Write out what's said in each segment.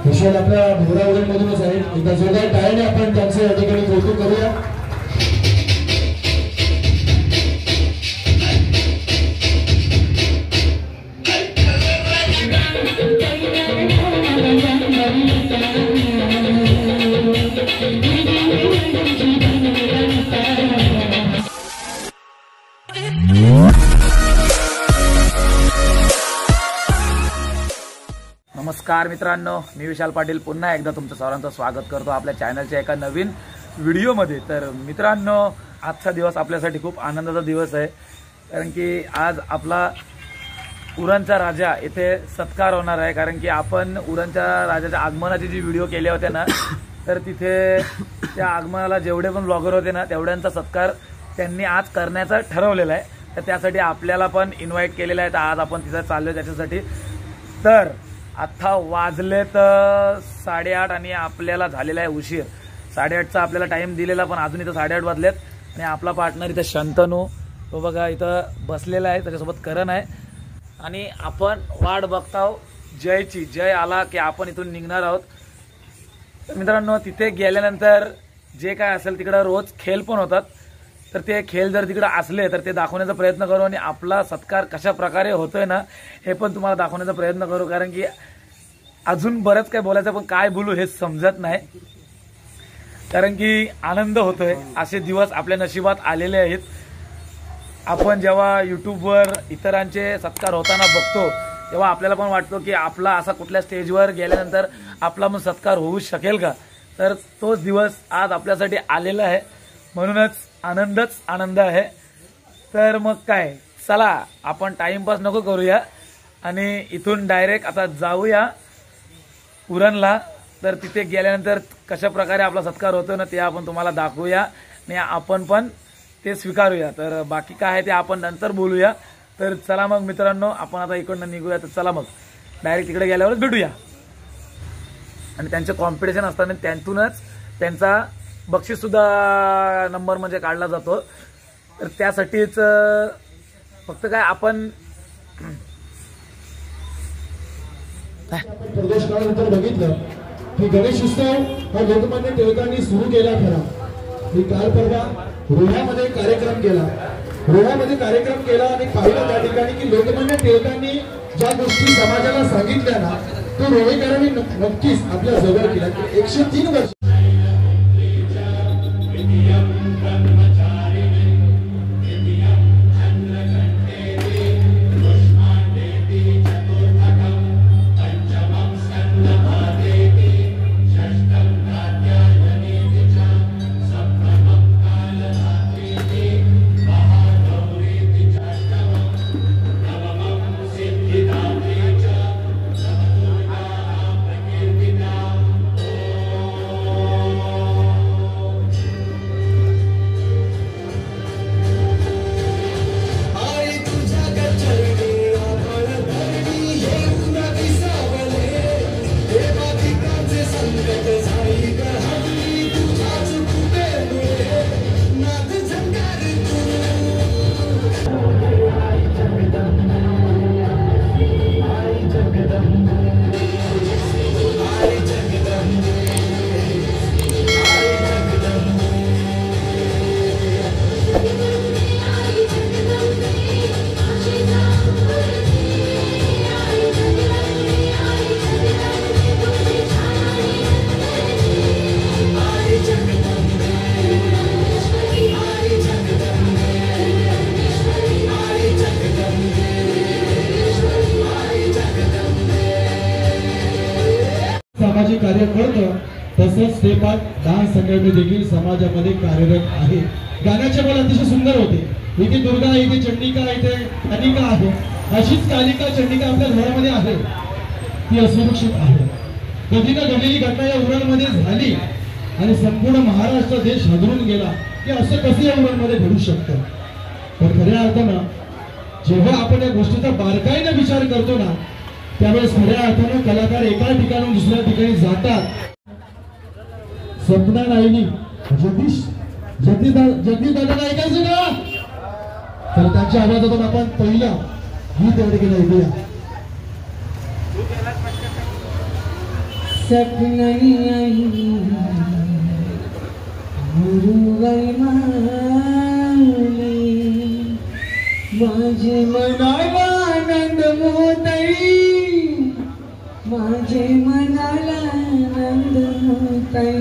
विशाल आपल्या भोरावळीमधूनच आहे. एकदा जोरदार टाळ्याने आपण त्यांचे या ठिकाणी कौतुक करूया. नमस्कार मित्रांनो, मी विशाल पाटील पुन्हा एकदा तुमचं सर्वांचं स्वागत करतो आपल्या चॅनलच्या एका नवीन व्हिडिओमध्ये. तर मित्रांनो, आजचा दिवस आपल्यासाठी खूप आनंदाचा दिवस आहे, कारण की आज आपला उरणचा राजा इथे सत्कार होणार आहे. कारण की आपण उरणच्या राजाच्या आगमनाची जी व्हिडिओ केले होते ना, तर तिथे त्या आगमनाला जेवढे पण ब्लॉगर होते ना, तेवढ्यांचा सत्कार त्यांनी आज करण्याचा ठरवलेला आहे. तर त्यासाठी आपल्याला पण इन्व्हाइट केलेलं आहे. तर आज आपण तिथे चाललो त्याच्यासाठी. तर आता वाजले तर 8:30 आणि आपल्याला झालेला आहे उशीर. 8:30चा आपल्याला टाइम दिलेला, पण अजून इथं 8:30 वाजलेत. आणि आपला पार्टनर इथं शंतनू, तो बघा इथं बसलेला आहे, त्याच्यासोबत करण आहे. आणि आपण वाट बघताव जयची. जय आला की आपण इथून निघणार आहोत. तर मित्रांनो, तिथे गेल्यानंतर जे काय असेल तिकडं रोज खेळ पण होतात. तर ते खेळ जर तिकडे असले तर ते दाखवण्याचा प्रयत्न करू, आणि आपला सत्कार कशा प्रकारे होतोय ना हे पण तुम्हाला दाखवण्याचा प्रयत्न करू. कारण की अजून बरंच काय बोलायचं, पण काय बोलू हे समजत नाही. कारण की आनंद होतोय, असे दिवस आपल्या नशिबात आलेले आहेत. आपण जेव्हा यूट्यूबवर इतरांचे सत्कार होताना बघतो, तेव्हा आपल्याला पण वाटतो की आपला असा कुठल्या स्टेजवर गेल्यानंतर आपला पण सत्कार होऊ शकेल का. तर तोच दिवस आज आपल्यासाठी आलेला आहे, म्हणूनच आनंदच आनंद आहे. तर मग काय, चला आपण टाइमपास नको करूया आणि इथून डायरेक्ट आता जाऊया उरणला. तर तिथे गेल्यानंतर कशा प्रकारे आपला सत्कार होतो ना, ते आपण तुम्हाला दाखवूया आणि आपण पण ते स्वीकारूया. तर बाकी काय आहे ते आपण नंतर बोलूया. तर चला मग मित्रांनो, आपण आता इकडनं निघूया. तर चला मग डायरेक्ट तिकडे गेल्यावरच भेटूया. आणि त्यांचे कॉम्पिटिशन असताना त्यातूनच त्यांचा बक्षीस सुद्धा नंबर म्हणजे काढला जातो. तर त्यासाठीच फक्त काय आपण प्रदेश काळानंतर बघितलं की गणेश उत्सव हा लोकमान्य टिळकांनी सुरू केला खरा. मी काल परवा रोह्यामध्ये कार्यक्रम केला आणि पाहिलं त्या ठिकाणी की लोकमान्य टिळकांनी ज्या गोष्टी समाजाला सांगितल्या ना, तो रोहेकरांनी नक्कीच आपल्या जवळ केला. 103 वर्ष सामाजिक कार्य करतो, तसंच स्टेप आर्ट डान्स अकॅडमी देखील समाजामध्ये कार्यरत आहे. गाण्याचे बोल अतिशय सुंदर होते. इथे दुर्गा, इथे चंडिका, इथे कालिका आहे. अशीच कालिका चंडिका आपल्या घरामध्ये आहे, ती असुरक्षित आहे. कधी ना घडलेली घटना या उरणमध्ये झाली आणि संपूर्ण महाराष्ट्र देश हादरून गेला की असं कसं या उरणमध्ये घडू शकतं. तर खऱ्या अर्थानं जेव्हा आपण या गोष्टीचा बारकाईने विचार करतो ना, त्यावेळेस खऱ्या अर्थानं कलाकार एका ठिकाणून दुसऱ्या ठिकाणी जातात. सपना नाईनी जगदीश दादाला ऐकायचं ना, तर त्यांच्या आवाजातून आपण पहिलं गीत या ठिकाणी ऐकूया. सपनाई आई मुरुगाई माऊली माझे मनाला आनंद मोताई माझे मनाला आनंद मोताई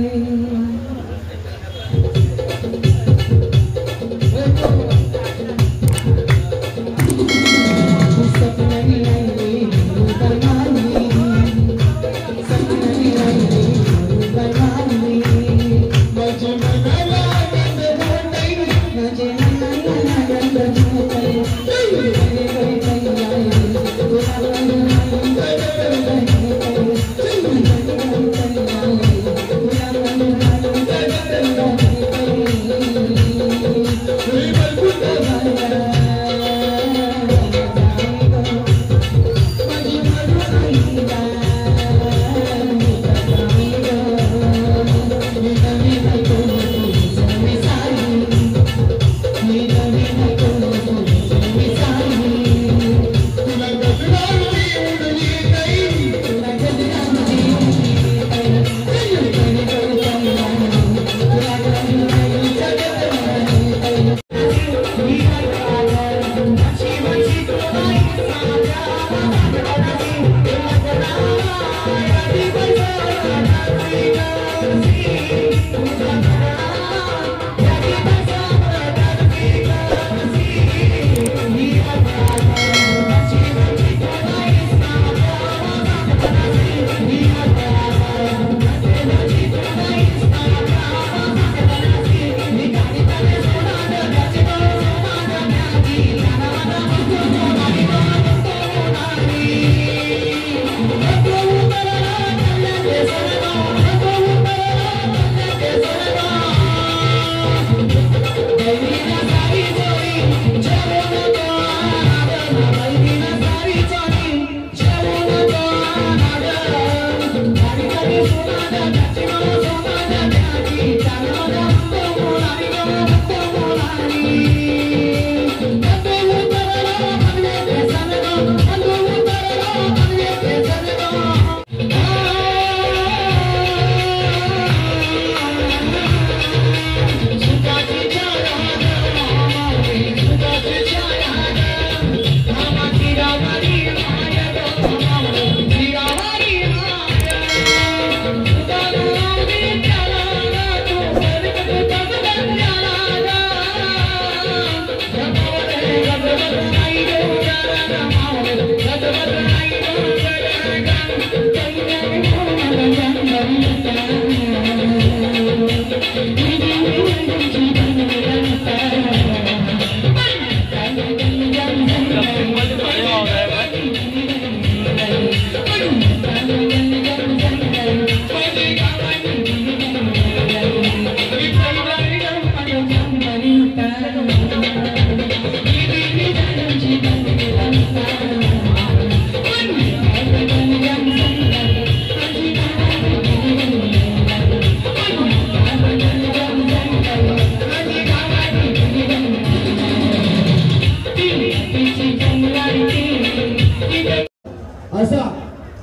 असा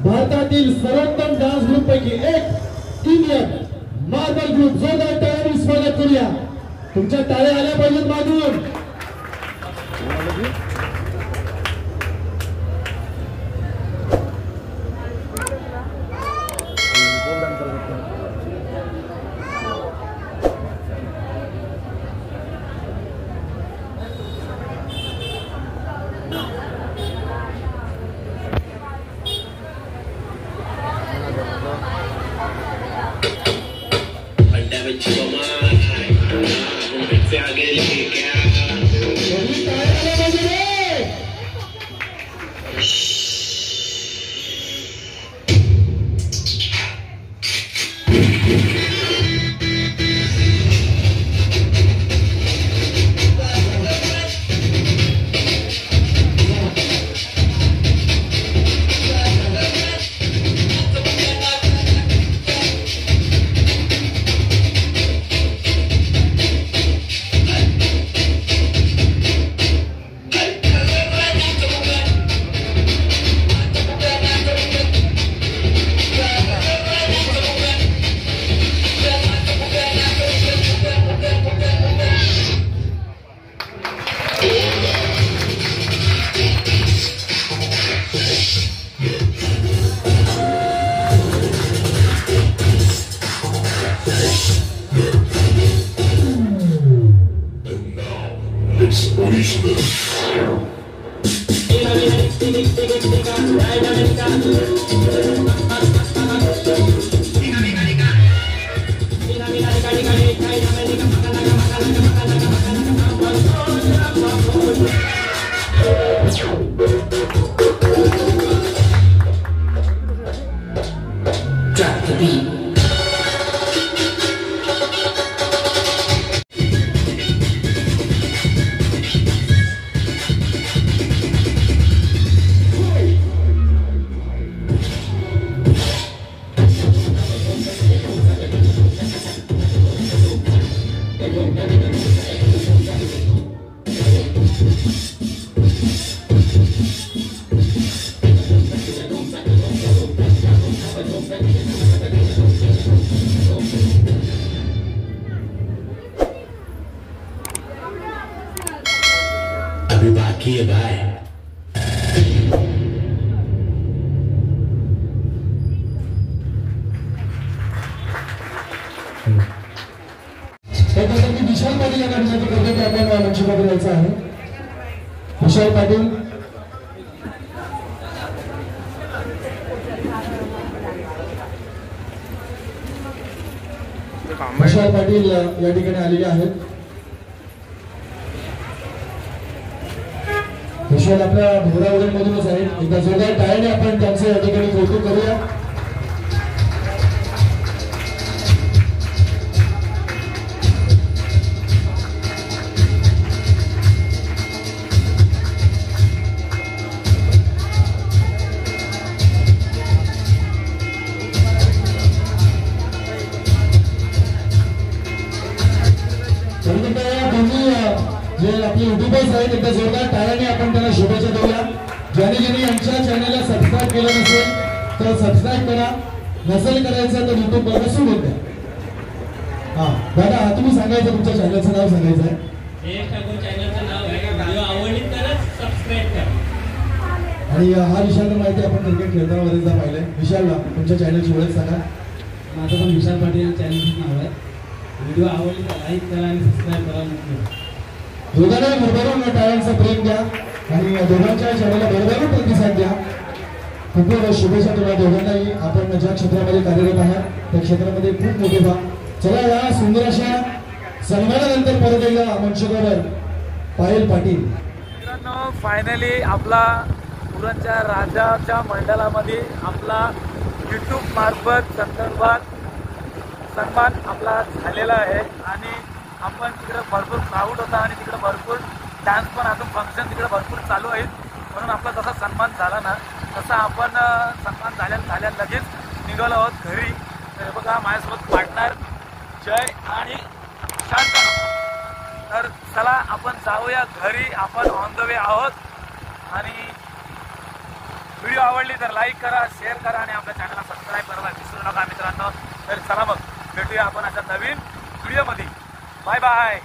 भारतातील सर्वोत्तम डान्स ग्रुप पैकी एक इंडियन मार्बल ग्रुप जोरदार टाळ्यांनी स्वागत करूया. तुमच्या टाळ्या आल्या पाहिजेत मागून. Drop the beat. अभी बाकी है भाई. त्यानंतर मी विशाल पाटील यांना विनंती करतो की आपल्याला मंचावर यायचं आहे. विशाल पाटील विशाल पाटील या ठिकाणी आलेले आहेत. विशाल आपल्या भोरावडे मधूनच आहेत. एकदा जोरदार टाळ्याने आपण त्यांचं या ठिकाणी कौतुक करूया. जे आपले युट्यूबर्स आहेत एकदा जोरदार टाळ्याने आपण त्यांना शुभेच्छा देऊया. ज्याने ज्याने यांच्या चॅनलला सबस्क्राईब केलं नसेल तर सबस्क्राईब करा, नसेल करायचं तर युट्यूब बघा सोडून द्या. हा दादा तुम्ही सांगायचं तुमच्या चॅनलचं नाव सांगायचं आहे. चॅनलचं नाव आहे व्हिडिओ आवडली तरच सबस्क्राईब करा. आणि हा विशाल माहिती आपण क्रिकेट खेळताना बरेचदा पाहिलंय. विशालला तुमच्या चॅनलची ओळख सांगा. माझं पण विशाल पाटील चॅनलचं नाव आहे. व्हिडिओ आवडली तर लाईक करा आणि सबस्क्राईब करा. दोघांना भरभरून टाळ्यांचं प्रेम द्या आणि दोघांच्या चॅनलला भरभरून प्रतिसाद द्या. खूप खूप शुभेच्छा तुम्हाला दोघांनाही. आपण ज्या क्षेत्रामध्ये कार्यरत आहात त्या क्षेत्रामध्ये खूप मोठे व्हा. चला या सुंदर अशा सन्मानानंतर परत एकदा मंचावर पायल पाटील. मित्रांनो फायनली आपला पुरणच्या राजाच्या मंडळामध्ये आपला यूट्यूब मार्फत सन्मान आपला झालेला आहे आणि आपण तिकडे भरपूर क्राऊड होता आणि तिकडे भरपूर डान्स पण अजून फंक्शन तिकडे भरपूर चालू आहेत. म्हणून आपला जसा सन्मान झाला ना तसा आपण सन्मान झाल्या लगेच निघालो आहोत घरी. तर बघा माझ्यासोबत पार्टनर जय आणि शांतनु. तर चला आपण जाऊया घरी. आपण ऑन द वे आहोत. आणि व्हिडिओ आवडली तर लाईक करा, शेअर करा आणि आपल्या चॅनलला सबस्क्राईब करायला विसरू नका मित्रांनो. तर चला मग भेटूया आपण अशा नवीन व्हिडिओमध्ये. Bye bye.